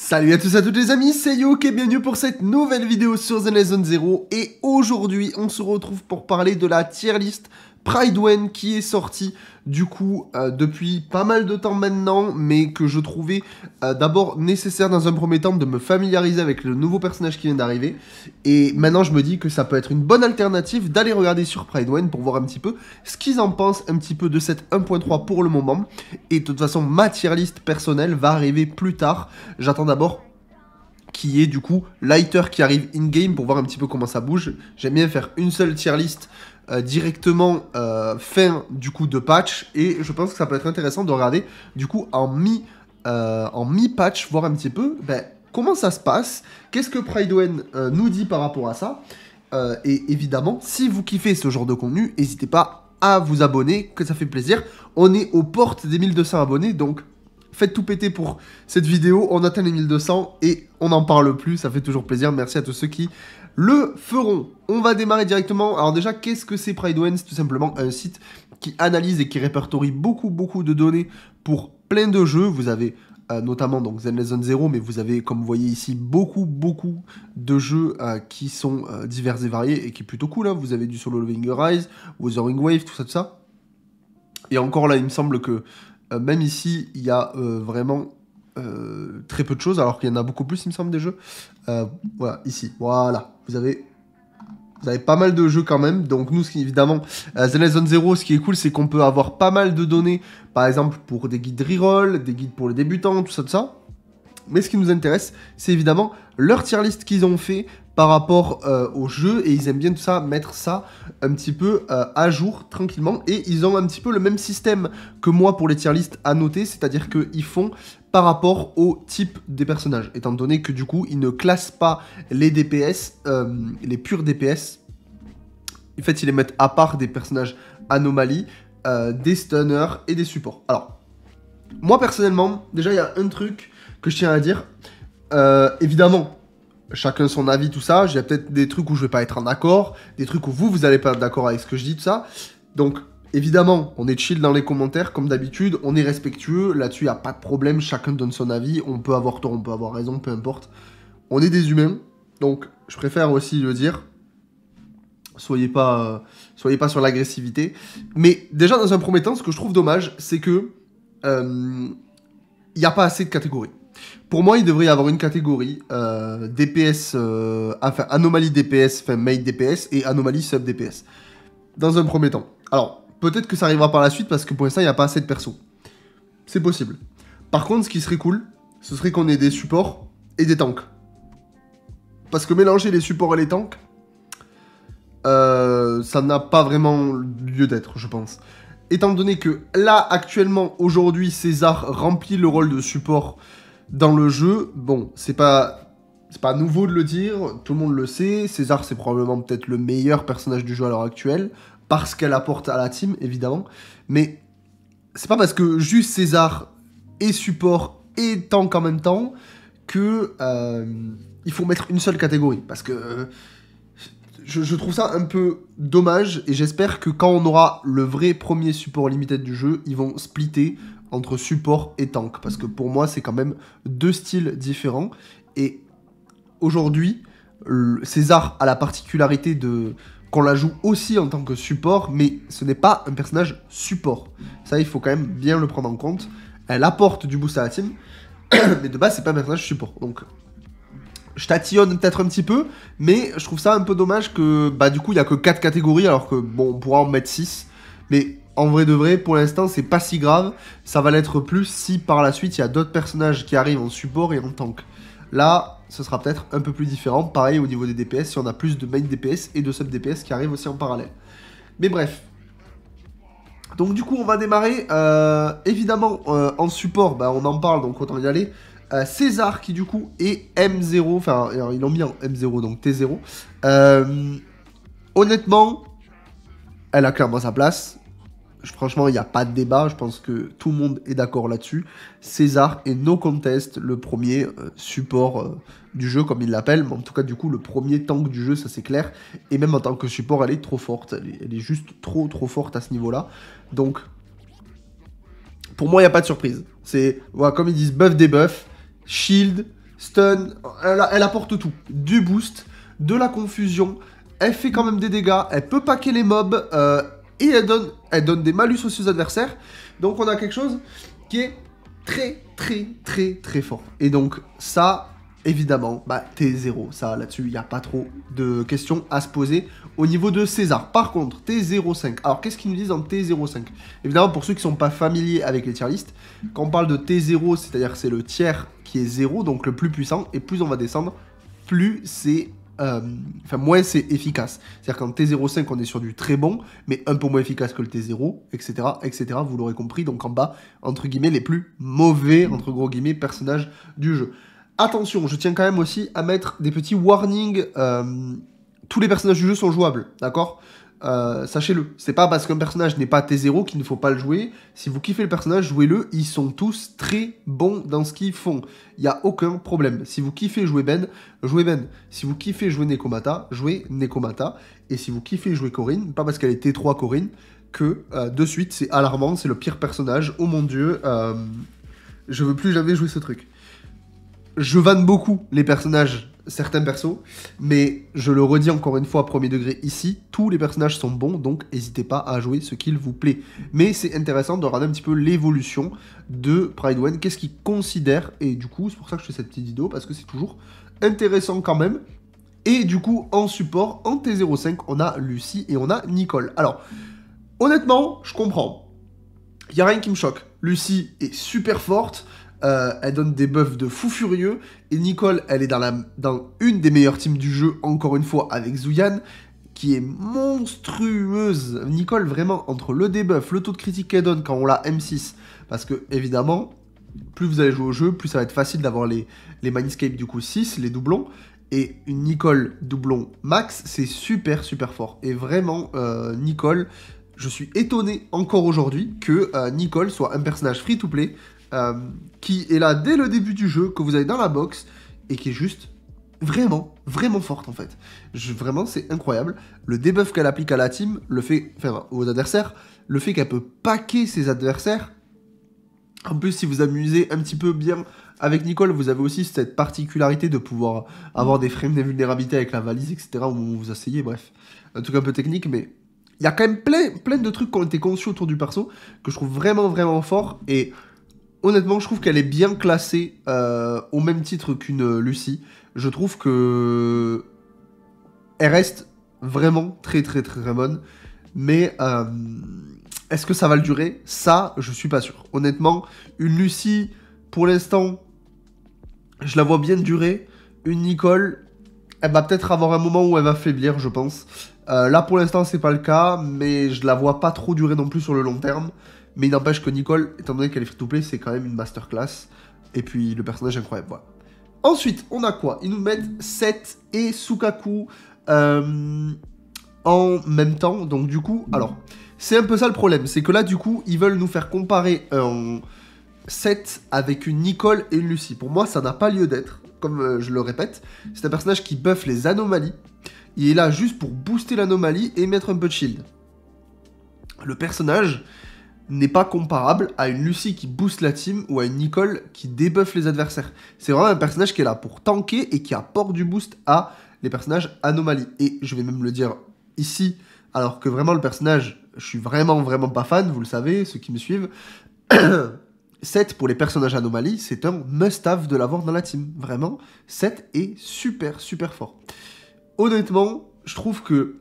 Salut à tous et à toutes les amis, c'est Youk et bienvenue pour cette nouvelle vidéo sur Zenless Zone Zero. Et aujourd'hui, on se retrouve pour parler de la tier list Pridwen qui est sortie du coup depuis pas mal de temps maintenant, mais que je trouvais d'abord nécessaire dans un premier temps de me familiariser avec le nouveau personnage qui vient d'arriver. Et maintenant je me dis que ça peut être une bonne alternative d'aller regarder sur Pridwen pour voir un petit peu ce qu'ils en pensent un petit peu de cette 1.3 pour le moment. Et de toute façon ma tier list personnelle va arriver plus tard. J'attends d'abord qui est du coup Lighter qui arrive in-game pour voir un petit peu comment ça bouge. J'aime bien faire une seule tier list directement fin du coup de patch, et je pense que ça peut être intéressant de regarder du coup en mi-patch, voir un petit peu comment ça se passe, qu'est-ce que Pridwen nous dit par rapport à ça, et évidemment si vous kiffez ce genre de contenu, n'hésitez pas à vous abonner, que ça fait plaisir. On est aux portes des 1200 abonnés, donc faites tout péter pour cette vidéo, on atteint les 1200 et on n'en parle plus, ça fait toujours plaisir, merci à tous ceux qui le feront. On va démarrer directement. Alors déjà, qu'est-ce que c'est Pridwen? C'est tout simplement un site qui analyse et qui répertorie beaucoup de données pour plein de jeux. Vous avez notamment donc Zenless Zone Zero, mais vous avez, comme vous voyez ici, beaucoup de jeux qui sont divers et variés et qui est plutôt cool, hein. Vous avez du Solo Leveling Rise, Wuthering Wave, tout ça. Et encore là, il me semble que même ici, il y a vraiment très peu de choses, alors qu'il y en a beaucoup plus, il me semble, des jeux. Voilà, ici, voilà. Vous avez pas mal de jeux quand même. Donc nous, évidemment, Zenless Zone Zero, ce qui est cool, c'est qu'on peut avoir pas mal de données, par exemple, pour des guides reroll, des guides pour les débutants, tout ça. Mais ce qui nous intéresse, c'est évidemment leur tier list qu'ils ont fait par rapport au jeu, et ils aiment bien tout ça, mettre ça un petit peu à jour tranquillement, et ils ont un petit peu le même système que moi pour les tier list à noter, c'est-à-dire qu'ils font par rapport au type des personnages, étant donné que du coup ils ne classent pas les DPS, les purs DPS, en fait ils les mettent à part des personnages anomalies, des stunners et des supports. Alors, moi personnellement, déjà il y a un truc que je tiens à dire, évidemment, chacun son avis, tout ça, j'ai peut-être des trucs où je vais pas être en accord, des trucs où vous allez pas être d'accord avec ce que je dis, tout ça, donc évidemment, on est chill dans les commentaires, comme d'habitude, on est respectueux, là-dessus il n'y a pas de problème, chacun donne son avis, on peut avoir tort, on peut avoir raison, peu importe, on est des humains, donc je préfère aussi le dire, soyez pas sur l'agressivité, mais déjà dans un premier temps, ce que je trouve dommage, c'est que il n'y a pas assez de catégories. Pour moi, il devrait y avoir une catégorie DPS, enfin anomalie DPS, enfin main DPS et anomalie sub DPS. Dans un premier temps. Alors, peut-être que ça arrivera par la suite parce que pour l'instant, il n'y a pas assez de persos. C'est possible. Par contre, ce qui serait cool, ce serait qu'on ait des supports et des tanks. Parce que mélanger les supports et les tanks, ça n'a pas vraiment lieu d'être, je pense. Étant donné que là, actuellement, aujourd'hui, César remplit le rôle de support dans le jeu, bon, c'est pas nouveau de le dire, tout le monde le sait, César c'est probablement peut-être le meilleur personnage du jeu à l'heure actuelle, parce qu'elle apporte à la team, évidemment, mais c'est pas parce que juste César est support et tank en même temps que il faut mettre une seule catégorie, parce que je trouve ça un peu dommage, et j'espère que quand on aura le vrai premier support limited du jeu, ils vont splitter entre support et tank, parce que pour moi c'est quand même deux styles différents, et aujourd'hui César a la particularité qu'on la joue aussi en tant que support, mais ce n'est pas un personnage support, ça il faut quand même bien le prendre en compte. Elle apporte du boost à la team, mais de base c'est pas un personnage support, donc je tatillonne peut-être un petit peu, mais je trouve ça un peu dommage que du coup il y a que 4 catégories, alors que bon, on pourra en mettre 6, mais en vrai de vrai, pour l'instant, c'est pas si grave. Ça va l'être plus si par la suite, il y a d'autres personnages qui arrivent en support et en tank. Là, ce sera peut-être un peu plus différent. Pareil au niveau des DPS, si on a plus de main DPS et de sub DPS qui arrivent aussi en parallèle. Mais bref. Donc du coup, on va démarrer. Évidemment, en support, on en parle, donc autant y aller. César, qui du coup est M0. Enfin, alors, ils l'ont mis en M0, donc T0. Honnêtement, elle a clairement sa place. Franchement, il n'y a pas de débat, je pense que tout le monde est d'accord là-dessus. César est no contest le premier support du jeu, comme il l'appelle, mais en tout cas, du coup, le premier tank du jeu, ça c'est clair. Et même en tant que support, elle est trop forte, elle est juste trop forte à ce niveau-là. Donc, pour moi, il n'y a pas de surprise. C'est, voilà, comme ils disent, buff, debuff, shield, stun, elle apporte tout. Du boost, de la confusion, elle fait quand même des dégâts, elle peut paquer les mobs, et elle donne des malus aussi aux adversaires. Donc on a quelque chose qui est très fort. Et donc ça, évidemment, bah, T0, ça là-dessus, il n'y a pas trop de questions à se poser au niveau de César. Par contre, T05, alors qu'est-ce qu'ils nous disent en T05? Évidemment, pour ceux qui ne sont pas familiers avec les tier lists, quand on parle de T0, c'est-à-dire c'est le tiers qui est 0, donc le plus puissant, et plus on va descendre, plus c'est... Enfin, moins c'est efficace. C'est-à-dire qu'en T05, on est sur du très bon, mais un peu moins efficace que le T0, etc., etc., vous l'aurez compris. Donc en bas, entre guillemets, les plus mauvais, entre gros guillemets, personnages du jeu. Attention, je tiens quand même aussi à mettre des petits warnings. Tous les personnages du jeu sont jouables, d'accord? Sachez-le. C'est pas parce qu'un personnage n'est pas T0 qu'il ne faut pas le jouer. Si vous kiffez le personnage, jouez-le. Ils sont tous très bons dans ce qu'ils font. Il n'y a aucun problème. Si vous kiffez jouer Ben, jouez Ben. Si vous kiffez jouer Nekomata, jouez Nekomata. Et si vous kiffez jouer Corrin, pas parce qu'elle est T3 Corrin, que de suite c'est alarmant, c'est le pire personnage. Oh mon dieu, je veux plus jamais jouer ce truc. Je vanne beaucoup les personnages, certains persos, mais je le redis encore une fois, premier degré ici, tous les personnages sont bons, donc n'hésitez pas à jouer ce qu'il vous plaît. Mais c'est intéressant de regarder un petit peu l'évolution de Pride1, qu'est-ce qu'ils considèrent, et du coup, c'est pour ça que je fais cette petite vidéo, parce que c'est toujours intéressant quand même. Et du coup, en support, en T05, on a Lucie et on a Nicole. Alors, honnêtement, je comprends. Il n'y a rien qui me choque. Lucie est super forte, elle donne des buffs de fou furieux, et Nicole, elle est dans une des meilleures teams du jeu, encore une fois, avec Zuyan, qui est monstrueuse. Nicole, vraiment, entre le debuff, le taux de critique qu'elle donne quand on l'a M6, parce que, évidemment, plus vous allez jouer au jeu, plus ça va être facile d'avoir les Mindscape, du coup, 6, les doublons, et une Nicole doublon max, c'est super fort. Et vraiment, Nicole, je suis étonné encore aujourd'hui que Nicole soit un personnage free-to-play, qui est là dès le début du jeu, que vous avez dans la box, et qui est juste vraiment forte en fait. Vraiment, c'est incroyable. Le debuff qu'elle applique à la team, le fait, enfin, aux adversaires, le fait qu'elle peut paquer ses adversaires. En plus, si vous amusez un petit peu bien avec Nicole, vous avez aussi cette particularité de pouvoir avoir des frames d'invulnérabilité avec la valise, etc. au moment où vous asseyez, bref. Un truc un peu technique, mais il y a quand même plein de trucs qui ont été conçus autour du perso que je trouve vraiment fort, et honnêtement, je trouve qu'elle est bien classée au même titre qu'une Lucie. Je trouve que elle reste vraiment très bonne. Mais est-ce que ça va le durer? Ça, je suis pas sûr. Honnêtement, une Lucie, pour l'instant, je la vois bien durer. Une Nicole, elle va peut-être avoir un moment où elle va faiblir, je pense. Là, pour l'instant, c'est pas le cas, mais je la vois pas trop durer non plus sur le long terme. Mais il n'empêche que Nicole, étant donné qu'elle est free-to-play, c'est quand même une masterclass. Et puis, le personnage est incroyable, voilà. Ensuite, on a quoi? Ils nous mettent Seth et Sukaku en même temps. Donc, du coup, alors, c'est un peu ça le problème. C'est que là, du coup, ils veulent nous faire comparer Seth avec une Nicole et une Lucie. Pour moi, ça n'a pas lieu d'être. Comme je le répète, c'est un personnage qui buff les anomalies. Il est là juste pour booster l'anomalie et mettre un peu de shield. Le personnage n'est pas comparable à une Lucie qui booste la team ou à une Nicole qui débuffe les adversaires. C'est vraiment un personnage qui est là pour tanker et qui apporte du boost à les personnages anomalies. Et je vais même le dire ici, alors que vraiment le personnage, je suis vraiment pas fan, vous le savez, ceux qui me suivent. Seth, pour les personnages anomalies, c'est un must-have de l'avoir dans la team. Vraiment, Seth est super fort. Honnêtement, je trouve que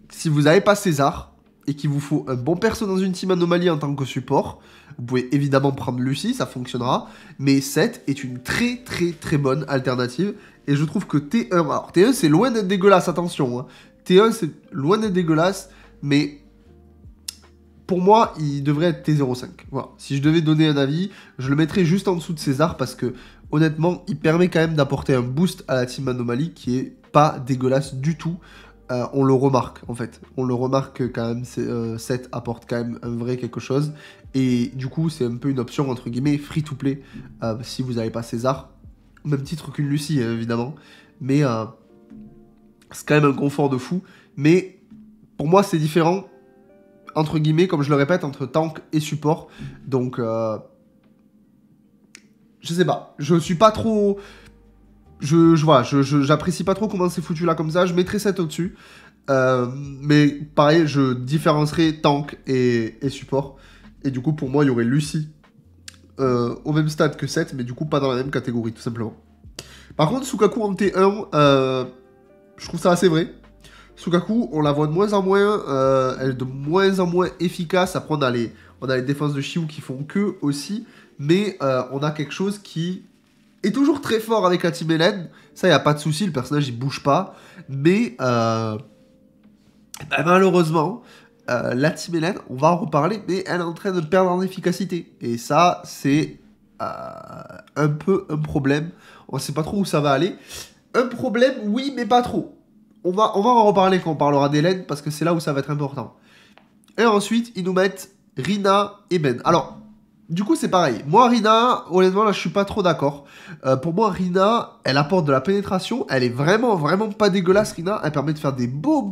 si vous n'avez pas César et qu'il vous faut un bon perso dans une team anomalie en tant que support, vous pouvez évidemment prendre Lucie, ça fonctionnera, mais Seth est une très bonne alternative, et je trouve que T1, alors T1 c'est loin d'être dégueulasse, attention, hein. T1 c'est loin d'être dégueulasse, mais pour moi il devrait être T05, voilà. Si je devais donner un avis, je le mettrais juste en dessous de César, parce que honnêtement il permet quand même d'apporter un boost à la team anomalie qui est pas dégueulasse du tout. On le remarque en fait, on le remarque quand même, Seth apporte quand même un vrai quelque chose, et du coup c'est un peu une option entre guillemets free to play si vous n'avez pas César, même titre qu'une Lucie évidemment, mais c'est quand même un confort de fou. Mais pour moi c'est différent entre guillemets, comme je le répète, entre tank et support, donc je sais pas, je suis pas trop Voilà, j'apprécie pas trop comment c'est foutu là comme ça, je mettrai 7 au-dessus. Mais pareil, je différencierai tank et support. Et du coup, pour moi, il y aurait Lucie au même stade que 7, mais du coup, pas dans la même catégorie, tout simplement. Par contre, Sukaku en T1, je trouve ça assez vrai. Sukaku, on la voit de moins en moins, elle est de moins en moins efficace. Après, on a les défenses de Shiou qui font que aussi, mais on a quelque chose qui est toujours très fort avec la Team Hélène. Ça, y a pas de souci, le personnage il bouge pas, mais bah, malheureusement, la Team Hélène, on va en reparler, mais elle est en train de perdre en efficacité. Et ça, c'est un peu un problème. On sait pas trop où ça va aller. Un problème, oui, mais pas trop. On va en reparler quand on parlera d'Hélène, parce que c'est là où ça va être important. Et ensuite, ils nous mettent Rina et Ben. Alors, du coup, c'est pareil. Moi, Rina, honnêtement, là, je suis pas trop d'accord. Pour moi, Rina, elle apporte de la pénétration. Elle est vraiment, vraiment pas dégueulasse, Rina. Elle permet de faire des beaux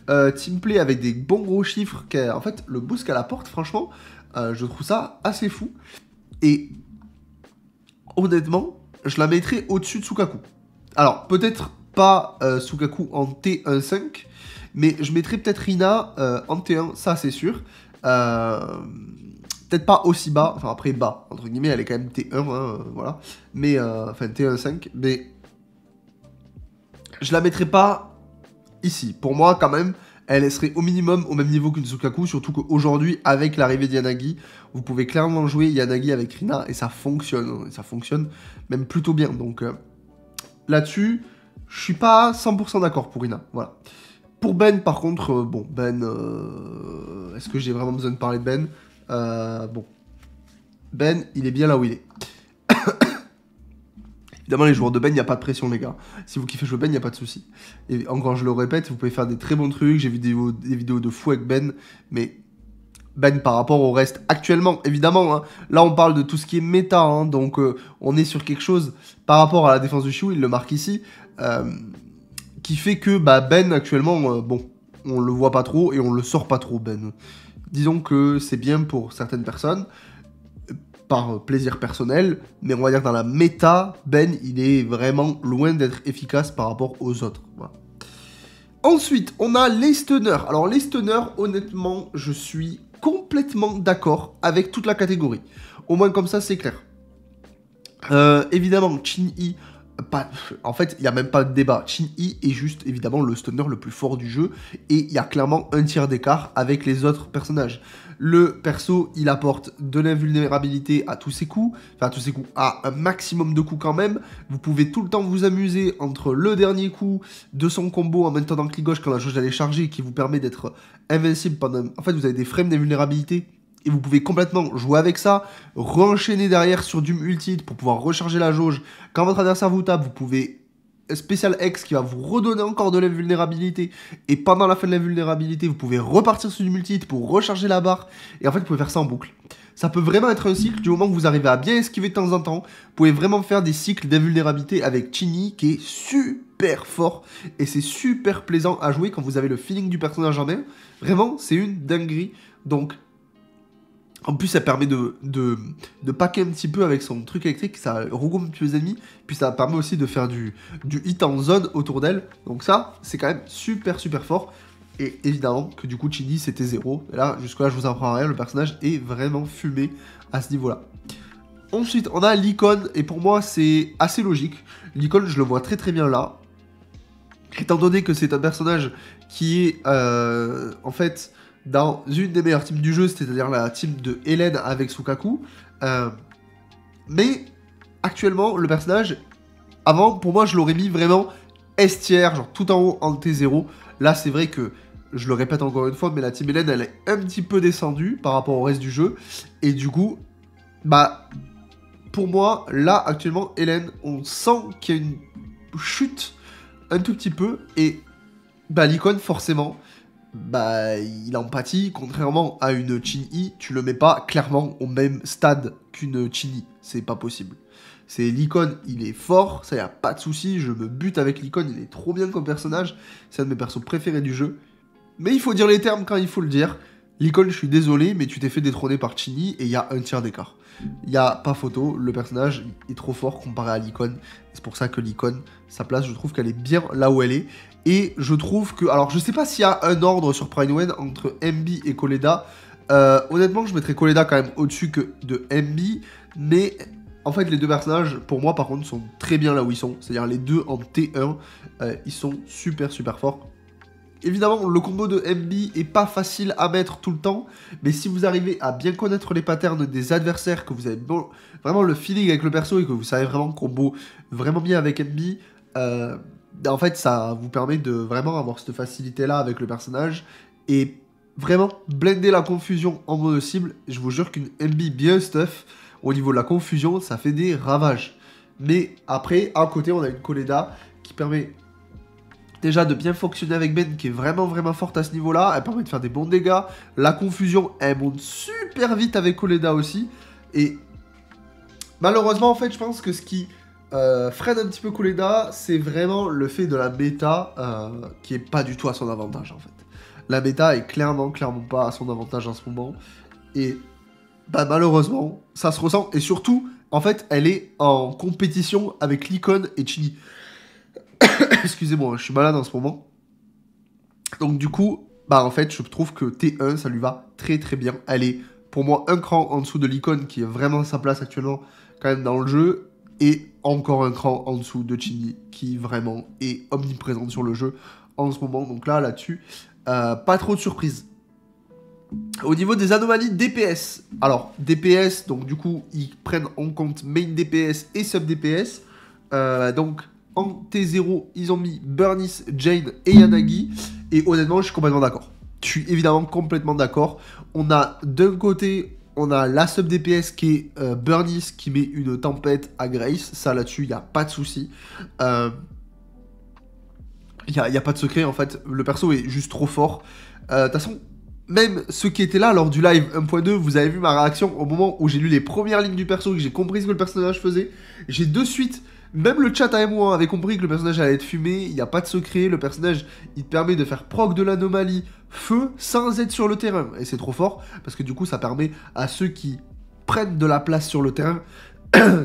teamplay avec des bons gros chiffres. En fait, le boost qu'elle apporte, franchement, je trouve ça assez fou. Et honnêtement, je la mettrais au-dessus de Sukaku. Alors, peut-être pas Sukaku en T1.5, mais je mettrais peut-être Rina en T1, ça c'est sûr. Peut-être pas aussi bas, enfin après bas, entre guillemets, elle est quand même T1, hein, voilà. Mais, enfin T1.5, mais je la mettrais pas ici. Pour moi, quand même, elle serait au minimum au même niveau qu'une Sukaku, surtout qu'aujourd'hui, avec l'arrivée d'Yanagi, vous pouvez clairement jouer Yanagi avec Rina, et ça fonctionne même plutôt bien, donc là-dessus, je suis pas 100% d'accord pour Rina, voilà. Pour Ben, par contre, bon, Ben, est-ce que j'ai vraiment besoin de parler de Ben? Bon, Ben, il est bien là où il est. Évidemment, les joueurs de Ben, il n'y a pas de pression, les gars. Si vous kiffez jouer Ben, il n'y a pas de souci. Et encore, je le répète, vous pouvez faire des très bons trucs. J'ai vu des vidéos de fou avec Ben, mais Ben par rapport au reste actuellement, évidemment, hein, là on parle de tout ce qui est méta, hein, donc on est sur quelque chose par rapport à la défense du Chou, il le marque ici, qui fait que bah, Ben actuellement, bon, on le voit pas trop et on le sort pas trop Ben. Disons que c'est bien pour certaines personnes, par plaisir personnel, mais on va dire que dans la méta, Ben il est vraiment loin d'être efficace par rapport aux autres. Voilà. Ensuite, on a les stunners. Alors les stunners, honnêtement, je suis complètement d'accord avec toute la catégorie. Au moins comme ça, c'est clair. Évidemment, Chin-Yi, en fait, il n'y a même pas de débat. Chin-Yi est juste, évidemment, le stunner le plus fort du jeu. Et il y a clairement un tiers d'écart avec les autres personnages. Le perso, il apporte de l'invulnérabilité à tous ses coups. Enfin, à tous ses coups, à un maximum de coups quand même. Vous pouvez tout le temps vous amuser entre le dernier coup de son combo en maintenant clic gauche quand la jauge elle est chargée, qui vous permet d'être invincible pendant... En fait, vous avez des frames d'invulnérabilité. Et vous pouvez complètement jouer avec ça, re-enchaîner derrière sur du multi pour pouvoir recharger la jauge. Quand votre adversaire vous tape, vous pouvez Special X qui va vous redonner encore de l'invulnérabilité. Et pendant la fin de l'invulnérabilité, vous pouvez repartir sur du multi pour recharger la barre. Et en fait, vous pouvez faire ça en boucle. Ça peut vraiment être un cycle du moment que vous arrivez à bien esquiver de temps en temps. Vous pouvez vraiment faire des cycles d'invulnérabilité avec Chin-Yi qui est super fort. Et c'est super plaisant à jouer quand vous avez le feeling du personnage en main. Vraiment, c'est une dinguerie. Donc... En plus, ça permet de packer un petit peu avec son truc électrique, ça regroupe un petit peu les ennemis, puis ça permet aussi de faire du hit en zone autour d'elle. Donc ça, c'est quand même super fort. Et évidemment que du coup, Chin-Yi, c'était 0. Et là, jusque-là, je vous apprends rien, le personnage est vraiment fumé à ce niveau-là. Ensuite, on a l'icône, et pour moi, c'est assez logique. L'icône, je le vois très bien là. Étant donné que c'est un personnage qui est, en fait... dans une des meilleures teams du jeu, c'est-à-dire la team de Hélène avec Sukaku. Mais actuellement, le personnage, avant, pour moi, je l'aurais mis vraiment S tier, genre tout en haut en T0. Là, c'est vrai que, je le répète encore une fois, mais la team Hélène, elle est un petit peu descendue par rapport au reste du jeu. Et du coup, bah, pour moi, là, actuellement, Hélène, on sent qu'il y a une chute un tout petit peu. Et bah, l'icône, forcément... bah, il empathie, contrairement à une Chin-Yi, tu le mets pas clairement au même stade qu'une Chin-Yi, c'est pas possible. C'est l'icône, il est fort, ça y a pas de souci, je me bute avec l'icône, il est trop bien comme personnage, c'est un de mes persos préférés du jeu. Mais il faut dire les termes quand il faut le dire. L'icône, je suis désolé, mais tu t'es fait détrôner par Chin-Yi et il y a un tiers d'écart. il n'y a pas photo, le personnage est trop fort comparé à l'icône. C'est pour ça que l'icône, sa place, je trouve qu'elle est bien là où elle est. Et je trouve que... Alors, je sais pas s'il y a un ordre sur Pridewen entre MB et Coleda. Honnêtement, je mettrais Coleda quand même au-dessus que de MB. Mais en fait, les deux personnages, pour moi, par contre, sont très bien là où ils sont. C'est-à-dire les deux en T1, ils sont super forts. Évidemment, le combo de MB est pas facile à mettre tout le temps, mais si vous arrivez à bien connaître les patterns des adversaires, que vous avez vraiment le feeling avec le perso et que vous savez vraiment combo vraiment bien avec MB, en fait, ça vous permet de vraiment avoir cette facilité-là avec le personnage et vraiment blender la confusion en mono cible. Je vous jure qu'une MB bien stuff, au niveau de la confusion, ça fait des ravages. Mais après, à côté, on a une Coleda qui permet... déjà de bien fonctionner avec Ben qui est vraiment forte à ce niveau-là, elle permet de faire des bons dégâts, la confusion elle monte super vite avec Coleda aussi, et malheureusement en fait je pense que ce qui freine un petit peu Coleda, c'est vraiment le fait de la méta qui est pas du tout à son avantage en fait. La méta est clairement pas à son avantage en ce moment, et bah malheureusement ça se ressent, et surtout en fait elle est en compétition avec l'icône et Chini. Excusez-moi, je suis malade en ce moment. Donc du coup, bah en fait, je trouve que T1, ça lui va très bien. Elle est, pour moi, un cran en dessous de l'icône, qui est vraiment sa place actuellement, quand même, dans le jeu. Et encore un cran en dessous de Chini, qui vraiment est omniprésente sur le jeu en ce moment. Donc là-dessus, pas trop de surprises. Au niveau des anomalies DPS, alors DPS, donc du coup, ils prennent en compte main DPS et sub DPS. Donc... en T0, ils ont mis Burnice, Jane et Yanagi. Et honnêtement, je suis complètement d'accord. Je suis évidemment complètement d'accord. On a d'un côté, on a la sub DPS qui est Burnice qui met une tempête à Grace. Ça là-dessus, il n'y a pas de souci. Il n'y a pas de secret en fait. Le perso est juste trop fort. De toute façon, même ceux qui étaient là lors du live 1.2, vous avez vu ma réaction au moment où j'ai lu les premières lignes du perso, que j'ai compris ce que le personnage faisait. J'ai de suite... même le chat à moi avait compris que le personnage allait être fumé, il n'y a pas de secret, le personnage il te permet de faire proc de l'anomalie feu sans être sur le terrain. Et c'est trop fort, parce que du coup ça permet à ceux qui prennent de la place sur le terrain,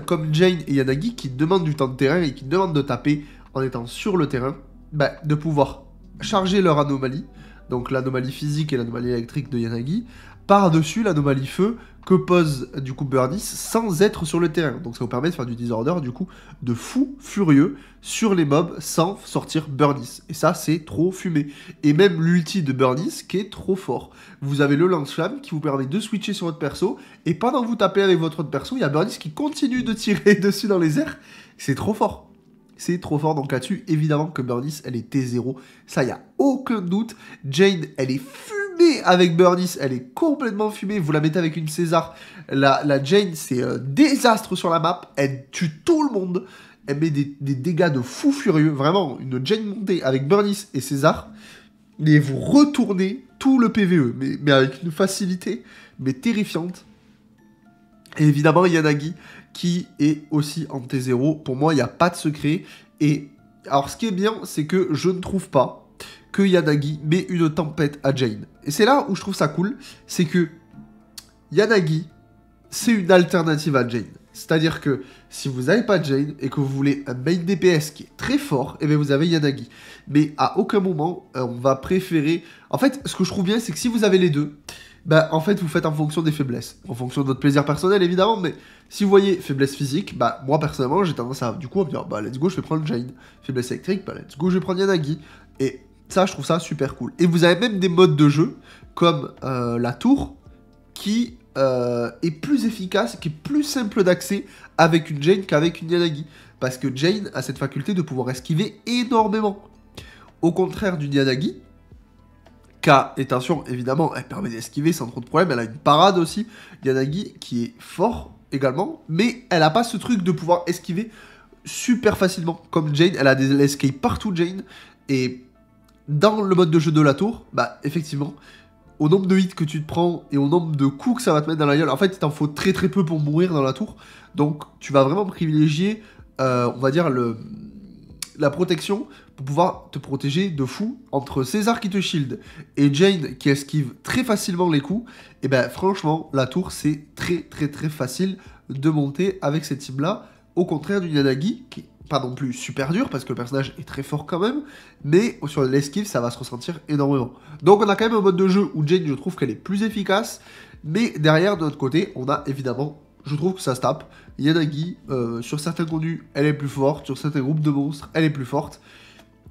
comme Jane et Yanagi, qui demandent du temps de terrain et qui demandent de taper en étant sur le terrain, bah, de pouvoir charger leur anomalie, donc l'anomalie physique et l'anomalie électrique de Yanagi, par-dessus l'anomalie feu que pose du coup Burnice sans être sur le terrain. Donc ça vous permet de faire du disorder du coup de fou furieux sur les mobs sans sortir Burnice. Et ça c'est trop fumé. Et même l'ulti de Burnice qui est trop fort. Vous avez le lance-flamme qui vous permet de switcher sur votre perso, et pendant que vous tapez avec votre autre perso, il y a Burnice qui continue de tirer dessus dans les airs. C'est trop fort. C'est trop fort, donc là-dessus, évidemment que Burnice, elle est T0. Ça, il n'y a aucun doute. Jane, elle est fumée avec Burnice. Elle est complètement fumée. Vous la mettez avec une César. La Jane, c'est un désastre sur la map. Elle tue tout le monde. Elle met des dégâts de fou furieux. Vraiment, une Jane montée avec Burnice et César. Mais vous retournez tout le PVE. Mais avec une facilité, mais terrifiante. Et évidemment, Yanagi, qui est aussi en T0. Pour moi, il n'y a pas de secret. Et alors, ce qui est bien, c'est que je ne trouve pas que Yanagi met une tempête à Jane. Et c'est là où je trouve ça cool, c'est que Yanagi, c'est une alternative à Jane. C'est-à-dire que si vous n'avez pas Jane et que vous voulez un main DPS qui est très fort, et bien vous avez Yanagi. Mais à aucun moment, on va préférer... En fait, ce que je trouve bien, c'est que si vous avez les deux, bah en fait vous faites en fonction des faiblesses, en fonction de votre plaisir personnel évidemment, mais si vous voyez faiblesse physique, bah moi personnellement j'ai tendance à du coup à me dire bah let's go je vais prendre Jane, faiblesse électrique, bah let's go je vais prendre Yanagi, et ça je trouve ça super cool. Et vous avez même des modes de jeu comme la tour qui est plus efficace, qui est plus simple d'accès avec une Jane qu'avec une Yanagi, parce que Jane a cette faculté de pouvoir esquiver énormément, au contraire d'une Yanagi. Et attention, évidemment, elle permet d'esquiver sans trop de problème. Elle a une parade aussi, Yanagi, qui est fort également. Mais elle n'a pas ce truc de pouvoir esquiver super facilement. Comme Jane, elle a des escape partout, Jane. Et dans le mode de jeu de la tour, bah effectivement, au nombre de hits que tu te prends et au nombre de coups que ça va te mettre dans la gueule, en fait, il t'en faut très peu pour mourir dans la tour. Donc, tu vas vraiment privilégier, on va dire, la protection pour pouvoir te protéger de fou. Entre César qui te shield et Jane qui esquive très facilement les coups, et ben franchement, la tour, c'est très facile de monter avec cette team-là. Au contraire du Yanagi, qui est pas non plus super dur, parce que le personnage est très fort quand même, mais sur l'esquive, ça va se ressentir énormément. Donc on a quand même un mode de jeu où Jane, je trouve qu'elle est plus efficace, mais derrière, de notre côté, on a évidemment, je trouve que ça se tape. Yanagi, sur certains contenus, elle est plus forte, sur certains groupes de monstres, elle est plus forte.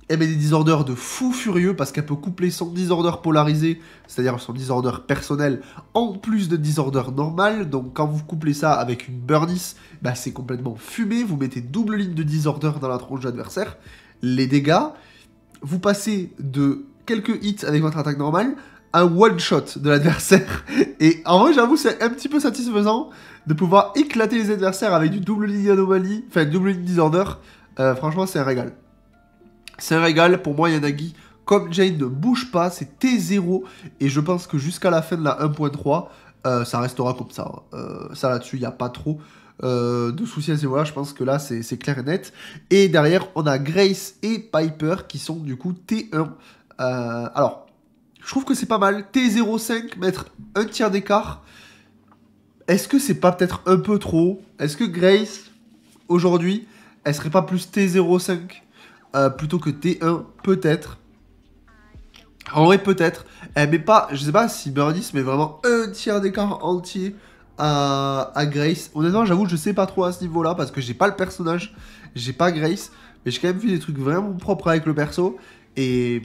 Elle met des disorders de fou furieux parce qu'elle peut coupler son disorder polarisé, c'est-à-dire son disorder personnel, en plus de disorder normal. Donc quand vous couplez ça avec une Burnice, bah c'est complètement fumé. Vous mettez double ligne de disorder dans la tronche de l'adversaire. Les dégâts, vous passez de quelques hits avec votre attaque normale à un one-shot de l'adversaire. Et en vrai, j'avoue, c'est un petit peu satisfaisant de pouvoir éclater les adversaires avec du double ligne anomalie, enfin double ligne disorder. Franchement, c'est un régal. C'est un régal, pour moi Yanagi, comme Jane ne bouge pas, c'est T0, et je pense que jusqu'à la fin de la 1.3, ça restera comme ça. Ça là-dessus, il n'y a pas trop de soucis à ce niveau-là, je pense que là c'est clair et net. Et derrière, on a Grace et Piper qui sont du coup T1. Alors, je trouve que c'est pas mal, T05, mettre un tiers d'écart. Est-ce que c'est pas peut-être un peu trop? Est-ce que Grace, aujourd'hui, elle serait pas plus T05 plutôt que T1, peut-être. En vrai, peut-être. Elle met pas, je sais pas si Burnice met vraiment un tiers d'écart entier à Grace. Honnêtement, j'avoue, je sais pas trop à ce niveau-là parce que j'ai pas le personnage, j'ai pas Grace, mais j'ai quand même vu des trucs vraiment propres avec le perso. Et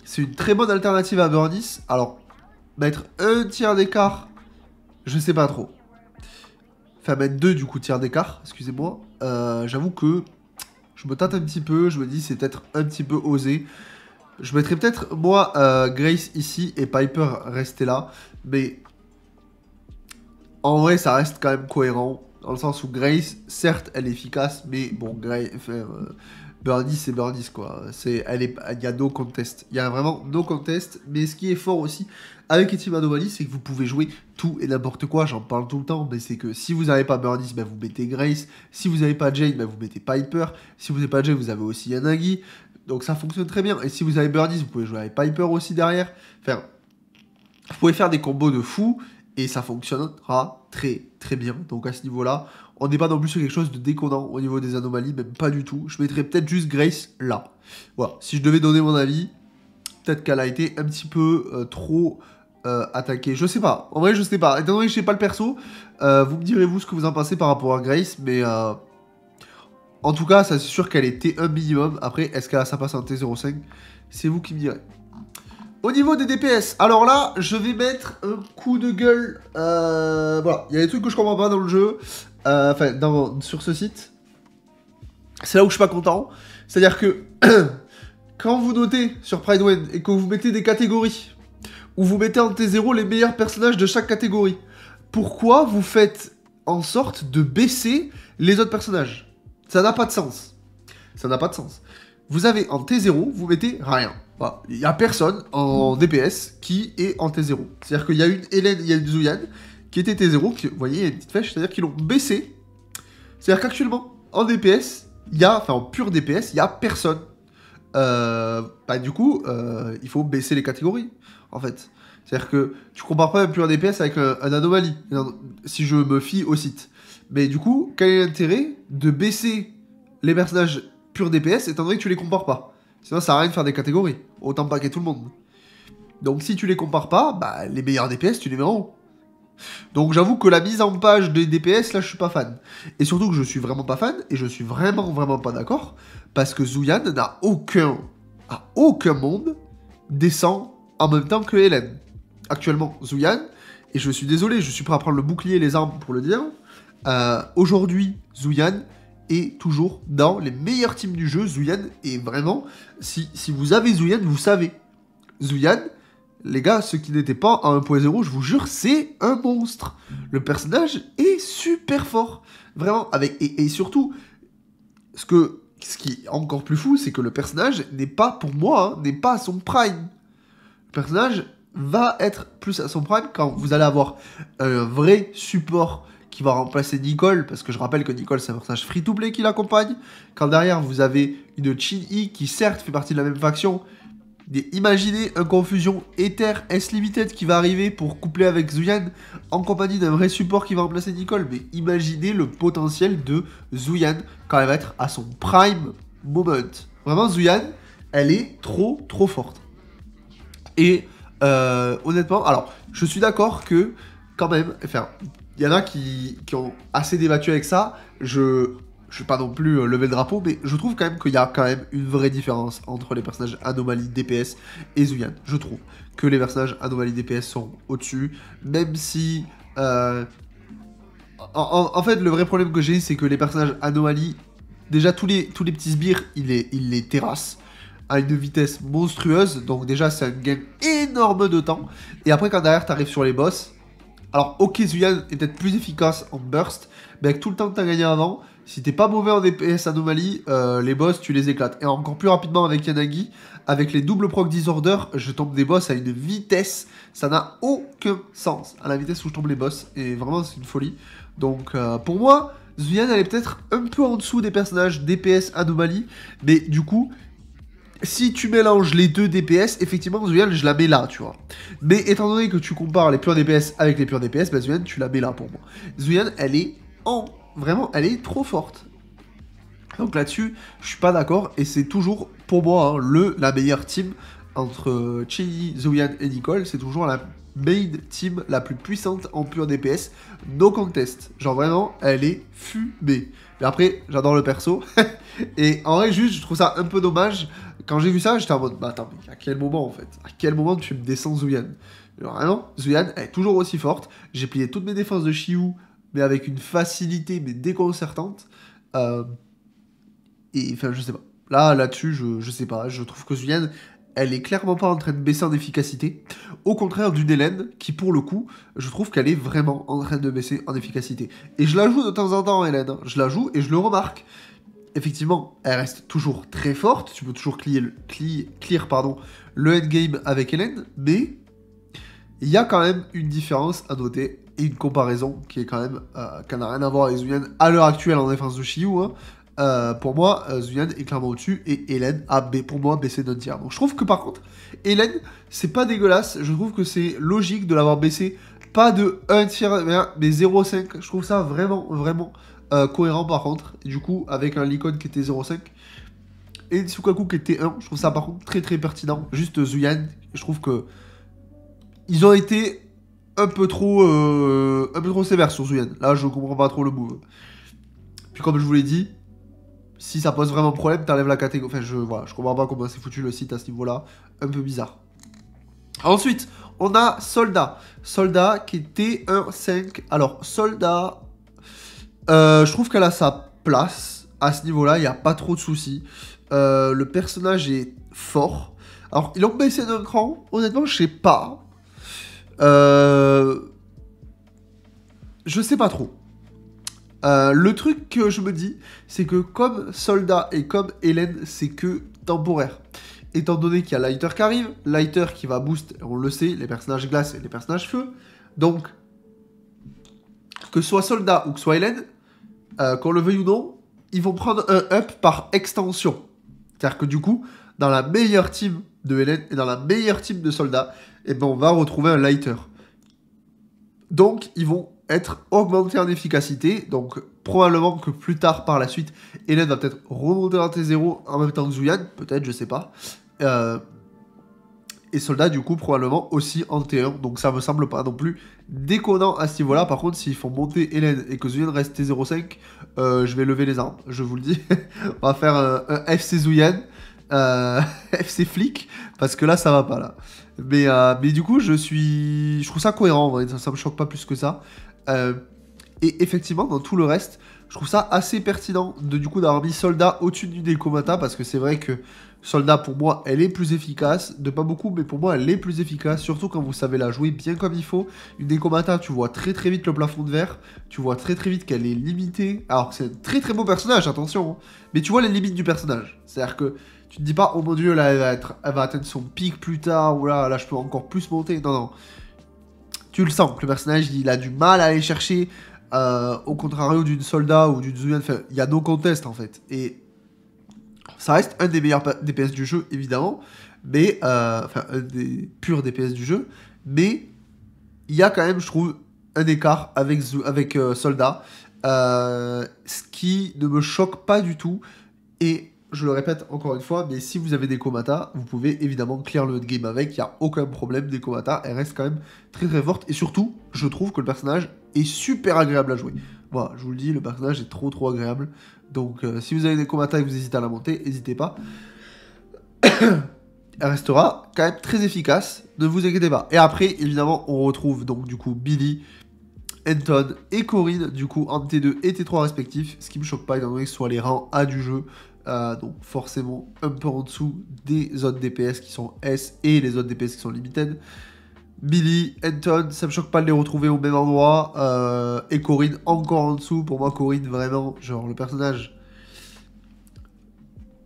c'est une très bonne alternative à Burnice. Alors, mettre un tiers d'écart, je sais pas trop. Enfin, mettre deux du coup tiers d'écart, excusez-moi. J'avoue que je me tâte un petit peu, je me dis c'est peut-être un petit peu osé. Je mettrais peut-être, moi, Grace ici et Piper rester là. Mais en vrai, ça reste quand même cohérent. Dans le sens où Grace, certes, elle est efficace, mais bon, Burnice, c'est Burnice, quoi. Il y a no contest. Il y a vraiment no contest. Mais ce qui est fort aussi avec Team Anomaly, c'est que vous pouvez jouer tout et n'importe quoi. J'en parle tout le temps, mais c'est que si vous n'avez pas Burnice, ben vous mettez Grace. Si vous n'avez pas Jane, ben vous mettez Piper. Si vous n'avez pas Jane, vous avez aussi Yanagi. Donc ça fonctionne très bien. Et si vous avez Burnice, vous pouvez jouer avec Piper aussi derrière. Enfin, vous pouvez faire des combos de fou et ça fonctionnera très bien. Donc à ce niveau-là, on n'est pas non plus sur quelque chose de déconnant au niveau des anomalies, même pas du tout. Je mettrais peut-être juste Grace là. Voilà, si je devais donner mon avis, peut-être qu'elle a été un petit peu trop attaquée. Je sais pas, en vrai je sais pas. Étant donné que je sais pas le perso, vous me direz vous ce que vous en pensez par rapport à Grace, mais en tout cas, ça c'est sûr qu'elle est T1 minimum. Après, est-ce qu'elle a sa place en T05? C'est vous qui me direz. Au niveau des DPS, alors là, je vais mettre un coup de gueule. Voilà, il y a des trucs que je comprends pas dans le jeu. Enfin, sur ce site. C'est là où je suis pas content. C'est-à-dire que quand vous notez sur Prideway et que vous mettez des catégories, où vous mettez en T0 les meilleurs personnages de chaque catégorie, pourquoi vous faites en sorte de baisser les autres personnages? Ça n'a pas de sens. Ça n'a pas de sens. Vous avez en T0, vous mettez rien. Voilà. Il n'y a personne en DPS qui est en T0. C'est-à-dire qu'il y a une Hélène, il y a une Zuyan qui était T0, qui, vous voyez, il y a une petite flèche, c'est-à-dire qu'ils l'ont baissé. C'est-à-dire qu'actuellement, en DPS, en pur DPS, il n'y a personne. Du coup, il faut baisser les catégories, en fait. C'est-à-dire que tu compares pas un pur DPS avec un anomalie, si je me fie au site. Mais du coup, quel est l'intérêt de baisser les personnages pur DPS, étant donné que tu les compares pas? Sinon, ça sert à rien de faire des catégories. Autant paquer tout le monde. Donc, si tu les compares pas, bah, les meilleurs DPS, tu les mets en haut. Donc, j'avoue que la mise en page des DPS, là, je suis pas fan. Et surtout que je suis vraiment pas fan, et je suis vraiment pas d'accord, parce que Zuyan n'a à aucun monde, descend en même temps que Hélène. Actuellement, Zuyan, et je suis désolé, je suis prêt à prendre le bouclier et les armes pour le dire, aujourd'hui, Zuyan est toujours dans les meilleures teams du jeu. Zuyan est vraiment... Si vous avez Zuyan, vous savez. Zuyan, les gars, ceux qui n'étaient pas à 1.0, je vous jure, c'est un monstre. Le personnage est super fort. Vraiment, et surtout, ce qui est encore plus fou, c'est que le personnage n'est pas, pour moi, n'est pas à son prime. Le personnage va être plus à son prime quand vous allez avoir un vrai support qui va remplacer Nicole, parce que je rappelle que Nicole c'est un personnage free-to-play qui l'accompagne. Quand derrière vous avez une Chin-Yi qui certes fait partie de la même faction, mais imaginez un confusion Ether S-Limited qui va arriver pour coupler avec Zuyan en compagnie d'un vrai support qui va remplacer Nicole. Mais imaginez le potentiel de Zuyan quand elle va être à son prime moment. Vraiment, Zuyan, elle est trop forte. Et honnêtement, alors, je suis d'accord que, quand même, enfin, il y en a qui ont assez débattu avec ça. Je vais pas non plus lever le drapeau, mais je trouve quand même qu'il y a quand même une vraie différence entre les personnages Anomalie DPS et Zuyan. Je trouve que les personnages Anomalie DPS sont au-dessus, même si... En fait, le vrai problème que j'ai, c'est que les personnages Anomalie, déjà tous les petits sbires, ils les terrassent à une vitesse monstrueuse, donc déjà c'est un game énorme de temps, et après quand derrière t'arrives sur les boss, alors ok Zuyan est peut-être plus efficace en burst, mais avec tout le temps que t'as gagné avant, si t'es pas mauvais en DPS anomalie, les boss tu les éclates, et encore plus rapidement avec Yanagi, avec les doubles proc disorder, je tombe des boss à une vitesse, ça n'a aucun sens, à la vitesse où je tombe les boss, et vraiment c'est une folie, donc pour moi, Zuyan elle est peut-être un peu en dessous des personnages DPS anomalie, mais du coup, si tu mélanges les deux DPS, effectivement, Zuyan, je la mets là, tu vois. Mais étant donné que tu compares les purs DPS avec les purs DPS, bah Zuyan, tu la mets là pour moi. Zuyan, elle est vraiment, elle est trop forte. Donc là-dessus, je suis pas d'accord, et c'est toujours, pour moi, hein, la meilleure team entre Chili, Zuyan et Nicole, c'est toujours la main team la plus puissante en pur DPS, no contest. Genre vraiment, elle est fumée. Mais après, j'adore le perso, et en vrai, juste, je trouve ça un peu dommage. Quand j'ai vu ça, j'étais en mode, bah attends, mais à quel moment en fait? À quel moment tu me descends Zuyan? Alors vraiment, Zuyan, elle est toujours aussi forte. J'ai plié toutes mes défenses de Shiyu, mais avec une facilité, mais déconcertante. Et enfin, je sais pas. Là-dessus, je sais pas. Je trouve que Zuyan, elle est clairement pas en train de baisser en efficacité. Au contraire d'une Hélène, qui pour le coup, je trouve qu'elle est vraiment en train de baisser en efficacité. Et je la joue de temps en temps, Hélène. Hein. Je la joue et je le remarque. Effectivement, elle reste toujours très forte. Tu peux toujours clear le endgame avec Hélène. Mais il y a quand même une différence à noter. Et une comparaison qui est quand même... qui n'a rien à voir avec Zuyan à l'heure actuelle en défense de Shiyu. Hein. Pour moi, Zuyan est clairement au-dessus. Et Hélène a, pour moi, baissé d'un tiers. Donc je trouve que par contre, Hélène, c'est pas dégueulasse. Je trouve que c'est logique de l'avoir baissé. Pas de 1 tiers, mais 0,5. Je trouve ça vraiment cohérent par contre, et du coup avec un Licon qui était 0,5 et Tsukaku qui était 1, je trouve ça par contre très pertinent. Juste Zuyan, je trouve que ils ont été un peu trop sévères sur Zuyan. Là je comprends pas trop le move. Puis comme je vous l'ai dit, si ça pose vraiment problème, t'enlèves la catégorie. Enfin je comprends pas comment c'est foutu le site à ce niveau là, un peu bizarre. Ensuite, on a Soldat. Soldat qui était 1,5. Alors Soldat, je trouve qu'elle a sa place à ce niveau-là, il n'y a pas trop de soucis. Le personnage est fort. Alors, ils l'ont baissé d'un cran, honnêtement, je sais pas. Je sais pas trop. Le truc que je me dis, c'est que comme Soldat et comme Hélène, c'est que temporaire. Étant donné qu'il y a Lighter qui arrive, Lighter qui va boost, on le sait, les personnages glace et les personnages feu. Donc, que ce soit Soldat ou que ce soit Hélène, qu'on le veuille ou non, ils vont prendre un up par extension. C'est-à-dire que du coup, dans la meilleure team de Hélène et dans la meilleure team de Soldat, eh ben, on va retrouver un Lighter. Donc, ils vont être augmentés en efficacité. Donc, probablement que plus tard, par la suite, Hélène va peut-être remonter en T0 en même temps que Zuyan. Peut-être, je sais pas. Et Soldat, du coup, probablement aussi en T1. Donc, ça me semble pas non plus déconnant à ce niveau-là. Par contre, s'ils font monter Hélène et que Zuyan reste T05, je vais lever les armes. Je vous le dis. On va faire un FC Zuyan. FC Flick. Parce que là, ça va pas, là. Mais du coup, je trouve ça cohérent, en vrai. Ça me choque pas plus que ça. Et effectivement, dans tout le reste, je trouve ça assez pertinent du coup d'avoir mis Soldat au-dessus du Nekomata, parce que c'est vrai que Soldat, pour moi, elle est plus efficace, de pas beaucoup, mais pour moi, elle est plus efficace, surtout quand vous savez la jouer bien comme il faut. Une Nekomata, tu vois très vite le plafond de verre, tu vois très vite qu'elle est limitée, alors c'est un très beau personnage, attention, hein, mais tu vois les limites du personnage, c'est-à-dire que tu te dis pas, oh mon dieu, là, elle va atteindre son pic plus tard, ou là, je peux encore plus monter, non. Tu le sens, que le personnage, il a du mal à aller chercher Au contrario d'une Soldat ou d'une Zuyan, enfin, il y a no contest en fait. Et ça reste un des meilleurs DPS du jeu, évidemment, mais enfin, un des purs DPS du jeu, mais il y a quand même, je trouve, un écart avec Soldat, ce qui ne me choque pas du tout. Et je le répète encore une fois, mais si vous avez des Komata, vous pouvez évidemment clear le game avec, il n'y a aucun problème. Des Komata, elle reste quand même très très forte. Et surtout, je trouve que le personnage est super agréable à jouer. Voilà, je vous le dis, le personnage est trop trop agréable. Donc si vous avez des Komata et que vous hésitez à la monter, n'hésitez pas. Elle restera quand même très efficace, ne vous inquiétez pas. Et après, évidemment, on retrouve donc du coup Billy, Anton et Corinne, du coup en T2 et T3 respectifs, ce qui me choque pas étant donné que ce soit les rangs A du jeu, donc forcément un peu en dessous des autres DPS qui sont S et les autres DPS qui sont limited. Billy, Anton, ça me choque pas de les retrouver au même endroit, et Corinne encore en dessous. Pour moi, Corinne, vraiment, genre le personnage...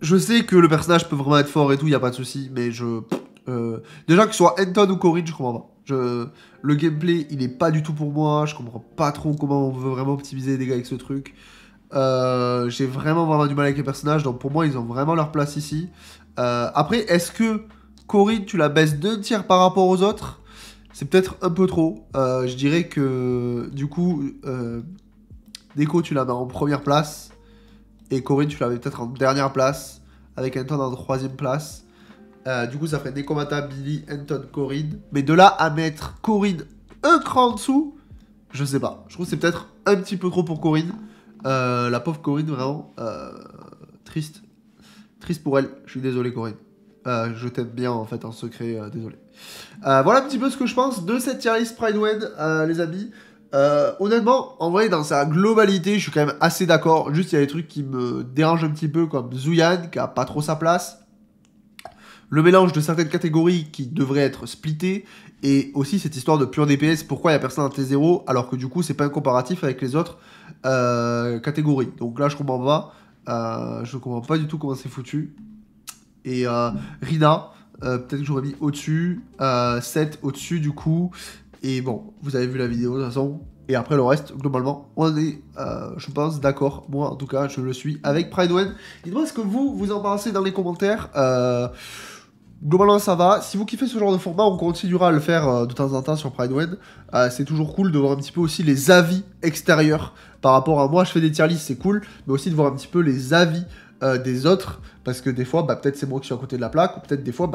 Je sais que le personnage peut vraiment être fort et tout, y a pas de souci, mais déjà que ce soit Anton ou Corinne, je comprends pas. Le gameplay, il est pas du tout pour moi, je comprends pas trop comment on veut vraiment optimiser les dégâts avec ce truc. J'ai vraiment du mal avec les personnages, donc pour moi, ils ont vraiment leur place ici. Après, est-ce que Corinne, tu la baisses d'un tiers par rapport aux autres? C'est peut-être un peu trop. Je dirais que, du coup, Neko, tu la mets en première place. Et Corinne, tu l'avais peut-être en dernière place, avec Anton en troisième place. Du coup, ça ferait Nekomata, Billy, Anton, Corinne. Mais de là à mettre Corinne un cran en dessous, je sais pas. Je trouve que c'est peut-être un petit peu trop pour Corinne. La pauvre Corinne, vraiment. Triste. Triste pour elle. Je suis désolé, Corinne. Je t'aime bien, en fait, en secret. Désolé. Voilà un petit peu ce que je pense de cette tier list Pridwen, les amis. Honnêtement, en vrai, dans sa globalité, je suis quand même assez d'accord. Juste, il y a des trucs qui me dérangent un petit peu, comme Zuyan, qui a pas trop sa place. Le mélange de certaines catégories qui devraient être splittées. Et aussi cette histoire de pur DPS, pourquoi il n'y a personne en T0, alors que du coup, c'est pas un comparatif avec les autres catégories. Donc là, je comprends pas. Je comprends pas du tout comment c'est foutu. Et Rina, peut-être que j'aurais mis au-dessus. 7 au-dessus, du coup. Et bon, vous avez vu la vidéo de toute façon. Et après le reste, globalement, on est, je pense, d'accord. Moi, en tout cas, je le suis avec Pridwen. Dites-moi ce que vous en pensez dans les commentaires. Globalement, ça va. Si vous kiffez ce genre de format, on continuera à le faire de temps en temps sur Pridwen. C'est toujours cool de voir un petit peu aussi les avis extérieurs par rapport à moi. Je fais des tier lists, c'est cool. Mais aussi de voir un petit peu les avis des autres. Parce que des fois, peut-être c'est moi qui suis à côté de la plaque. Ou peut-être des fois,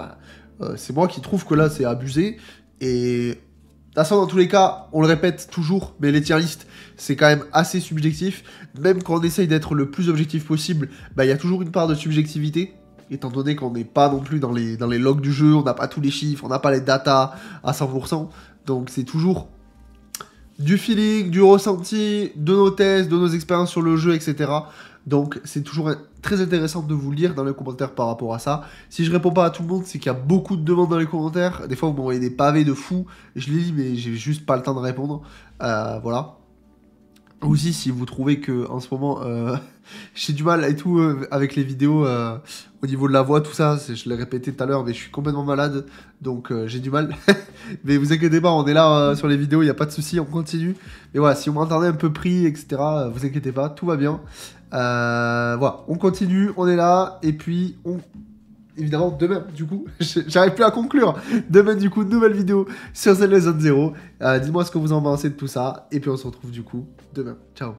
c'est moi qui trouve que là, c'est abusé. Et... de toute façon, dans tous les cas, on le répète toujours, mais les tier lists, c'est quand même assez subjectif. Même quand on essaye d'être le plus objectif possible, il y a toujours une part de subjectivité, étant donné qu'on n'est pas non plus dans les logs du jeu, on n'a pas tous les chiffres, on n'a pas les datas à 100%. Donc c'est toujours du feeling, du ressenti, de nos tests, de nos expériences sur le jeu, etc. Donc c'est toujours très intéressant de vous lire dans les commentaires par rapport à ça. Si je réponds pas à tout le monde, c'est qu'il y a beaucoup de demandes dans les commentaires. Des fois vous m'envoyez des pavés de fou, je les lis mais j'ai juste pas le temps de répondre. Voilà. Aussi si vous trouvez que en ce moment j'ai du mal et tout avec les vidéos au niveau de la voix, tout ça, je l'ai répété tout à l'heure mais je suis complètement malade, donc j'ai du mal. Mais vous inquiétez pas, on est là sur les vidéos, il n'y a pas de souci, on continue. Mais voilà, si vous m'entendez un peu pris, etc., vous inquiétez pas, tout va bien. Voilà, on continue, on est là, et puis évidemment, demain, du coup, j'arrive plus à conclure. Demain, du coup, nouvelle vidéo sur Zenless Zone 0. Dites-moi ce que vous en pensez de tout ça, et puis on se retrouve du coup demain. Ciao.